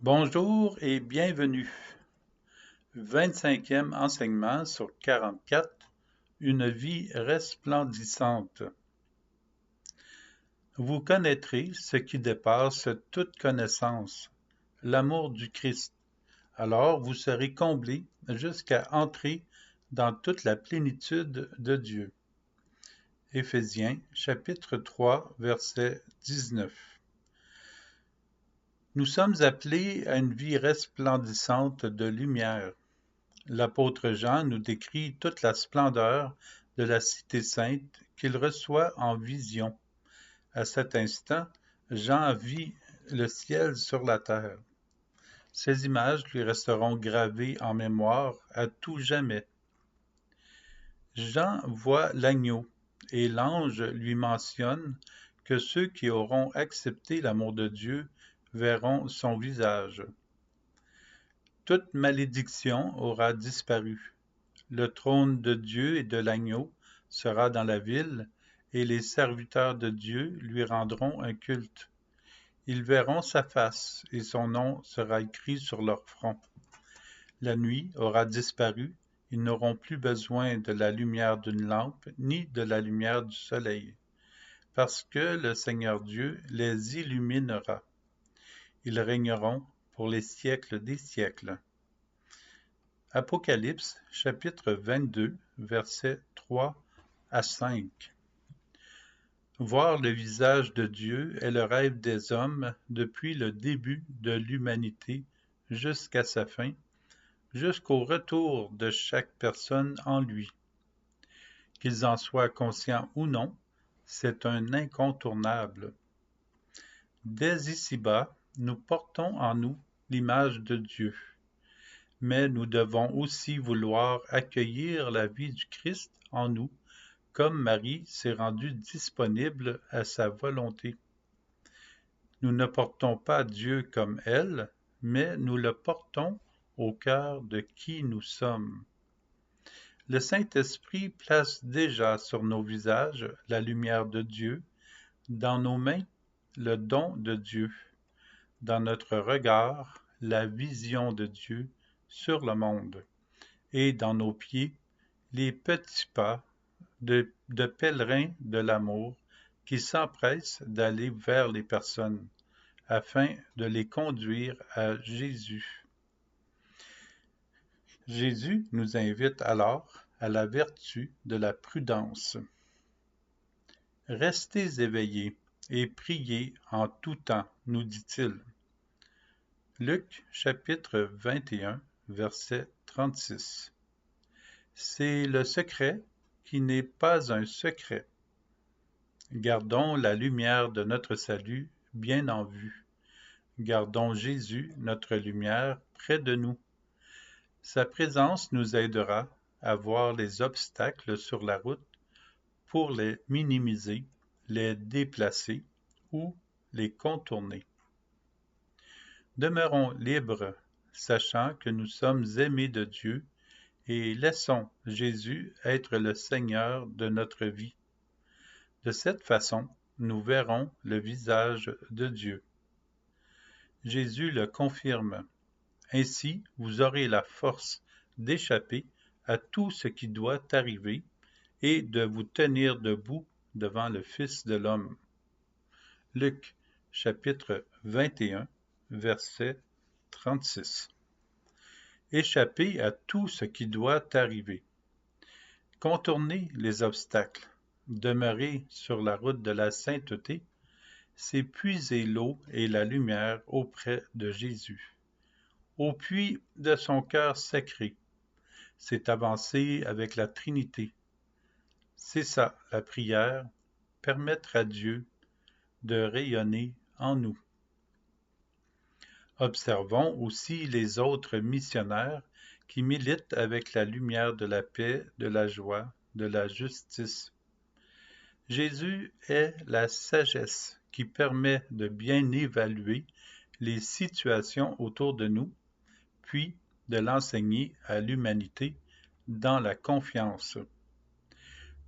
Bonjour et bienvenue. 25e enseignement sur 44. Une vie resplendissante. Vous connaîtrez ce qui dépasse toute connaissance, l'amour du Christ. Alors vous serez comblés jusqu'à entrer dans toute la plénitude de Dieu. Éphésiens chapitre 3 verset 19. Nous sommes appelés à une vie resplendissante de lumière. L'apôtre Jean nous décrit toute la splendeur de la cité sainte qu'il reçoit en vision. À cet instant, Jean vit le ciel sur la terre. Ces images lui resteront gravées en mémoire à tout jamais. Jean voit l'agneau et l'ange lui mentionne que ceux qui auront accepté l'amour de Dieu verront son visage. Toute malédiction aura disparu. Le trône de Dieu et de l'agneau sera dans la ville, et les serviteurs de Dieu lui rendront un culte. Ils verront sa face, et son nom sera écrit sur leur front. La nuit aura disparu, ils n'auront plus besoin de la lumière d'une lampe, ni de la lumière du soleil, parce que le Seigneur Dieu les illuminera. Ils régneront pour les siècles des siècles. Apocalypse, chapitre 22, versets 3 à 5. Voir le visage de Dieu est le rêve des hommes depuis le début de l'humanité jusqu'à sa fin, jusqu'au retour de chaque personne en lui. Qu'ils en soient conscients ou non, c'est un incontournable. Dès ici-bas, nous portons en nous l'image de Dieu. Mais nous devons aussi vouloir accueillir la vie du Christ en nous, comme Marie s'est rendue disponible à sa volonté. Nous ne portons pas Dieu comme elle, mais nous le portons au cœur de qui nous sommes. Le Saint-Esprit place déjà sur nos visages la lumière de Dieu, dans nos mains le don de Dieu, dans notre regard la vision de Dieu sur le monde, et dans nos pieds les petits pas de pèlerins de l'amour qui s'empressent d'aller vers les personnes afin de les conduire à Jésus. Jésus nous invite alors à la vertu de la prudence. Restez éveillés et priez en tout temps, nous dit-il. Luc chapitre 21, verset 36. C'est le secret qui n'est pas un secret. Gardons la lumière de notre salut bien en vue. Gardons Jésus, notre lumière, près de nous. Sa présence nous aidera à voir les obstacles sur la route pour les minimiser, les déplacer ou les contourner. Demeurons libres, sachant que nous sommes aimés de Dieu, et laissons Jésus être le Seigneur de notre vie. De cette façon, nous verrons le visage de Dieu. Jésus le confirme. Ainsi, vous aurez la force d'échapper à tout ce qui doit arriver et de vous tenir debout devant le Fils de l'homme. Luc, chapitre 21, verset 36. Échapper à tout ce qui doit arriver. Contourner les obstacles, demeurer sur la route de la sainteté, c'est puiser l'eau et la lumière auprès de Jésus. Au puits de son cœur sacré, c'est avancer avec la Trinité. C'est ça, la prière, permettre à Dieu de rayonner en nous. Observons aussi les autres missionnaires qui militent avec la lumière de la paix, de la joie, de la justice. Jésus est la sagesse qui permet de bien évaluer les situations autour de nous, puis de l'enseigner à l'humanité dans la confiance.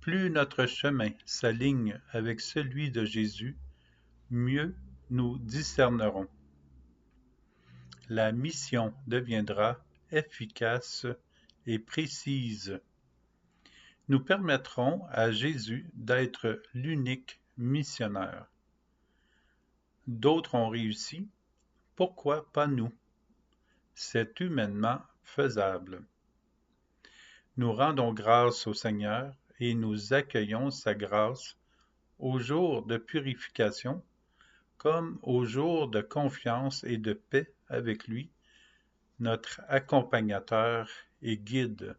Plus notre chemin s'aligne avec celui de Jésus, mieux nous discernerons. la mission deviendra efficace et précise. Nous permettrons à Jésus d'être l'unique missionnaire. D'autres ont réussi, pourquoi pas nous? C'est humainement faisable. Nous rendons grâce au Seigneur et nous accueillons sa grâce au jour de purification comme au jour de confiance et de paix avec lui, notre accompagnateur et guide.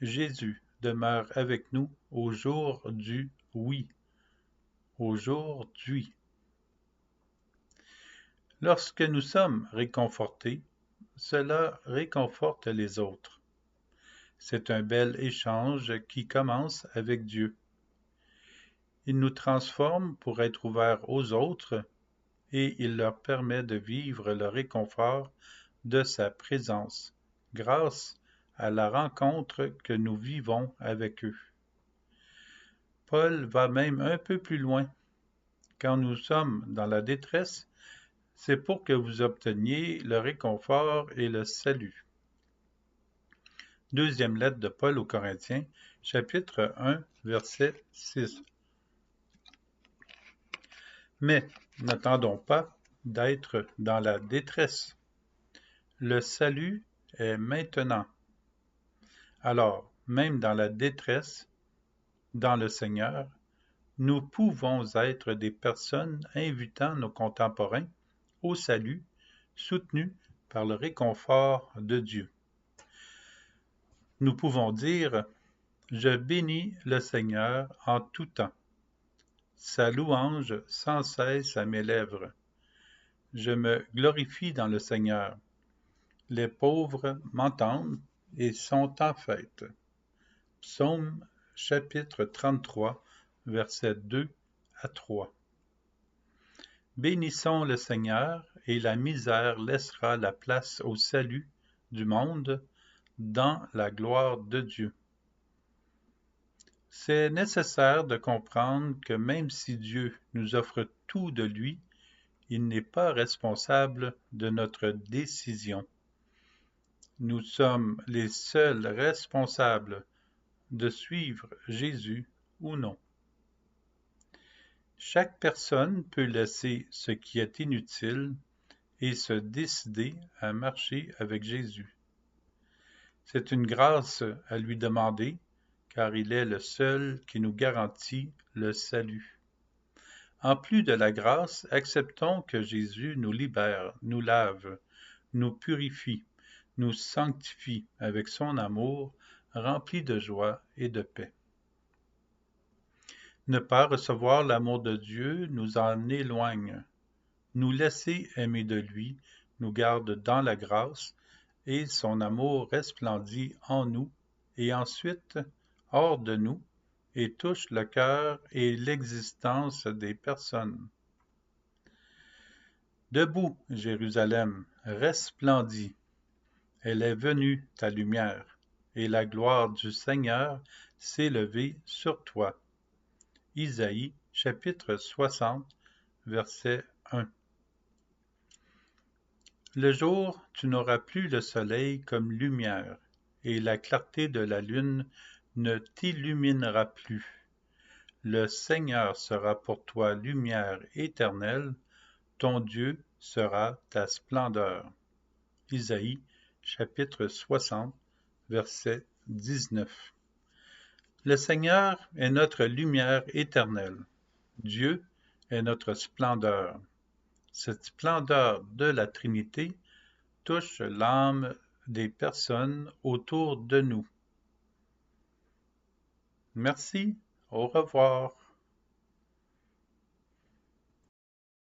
Jésus demeure avec nous au jour du oui, aujourd'hui. Lorsque nous sommes réconfortés, cela réconforte les autres. C'est un bel échange qui commence avec Dieu. Il nous transforme pour être ouverts aux autres et il leur permet de vivre le réconfort de sa présence grâce à la rencontre que nous vivons avec eux. Paul va même un peu plus loin. Quand nous sommes dans la détresse, c'est pour que vous obteniez le réconfort et le salut. Deuxième lettre de Paul aux Corinthiens, chapitre 1, verset 6. Mais n'attendons pas d'être dans la détresse. Le salut est maintenant. Alors, même dans la détresse, dans le Seigneur, nous pouvons être des personnes invitant nos contemporains au salut, soutenus par le réconfort de Dieu. Nous pouvons dire « Je bénis le Seigneur en tout temps. Sa louange sans cesse à mes lèvres. Je me glorifie dans le Seigneur. Les pauvres m'entendent et sont en fête. » Psaume chapitre 33, versets 2 à 3. Bénissons le Seigneur, et la misère laissera la place au salut du monde dans la gloire de Dieu. C'est nécessaire de comprendre que même si Dieu nous offre tout de lui, il n'est pas responsable de notre décision. Nous sommes les seuls responsables de suivre Jésus ou non. Chaque personne peut laisser ce qui est inutile et se décider à marcher avec Jésus. C'est une grâce à lui demander, car il est le seul qui nous garantit le salut. En plus de la grâce, acceptons que Jésus nous libère, nous lave, nous purifie, nous sanctifie avec son amour, rempli de joie et de paix. Ne pas recevoir l'amour de Dieu nous en éloigne. Nous laisser aimer de lui nous garde dans la grâce et son amour resplendit en nous et ensuite hors de nous et touche le cœur et l'existence des personnes. Debout, Jérusalem, resplendis. Elle est venue, ta lumière, et la gloire du Seigneur s'est levée sur toi. Isaïe, chapitre 60, verset 1. Le jour, tu n'auras plus le soleil comme lumière, et la clarté de la lune ne t'illuminera plus. Le Seigneur sera pour toi lumière éternelle, ton Dieu sera ta splendeur. Isaïe, chapitre 60, verset 19. Le Seigneur est notre lumière éternelle. Dieu est notre splendeur. Cette splendeur de la Trinité touche l'âme des personnes autour de nous. Merci, au revoir.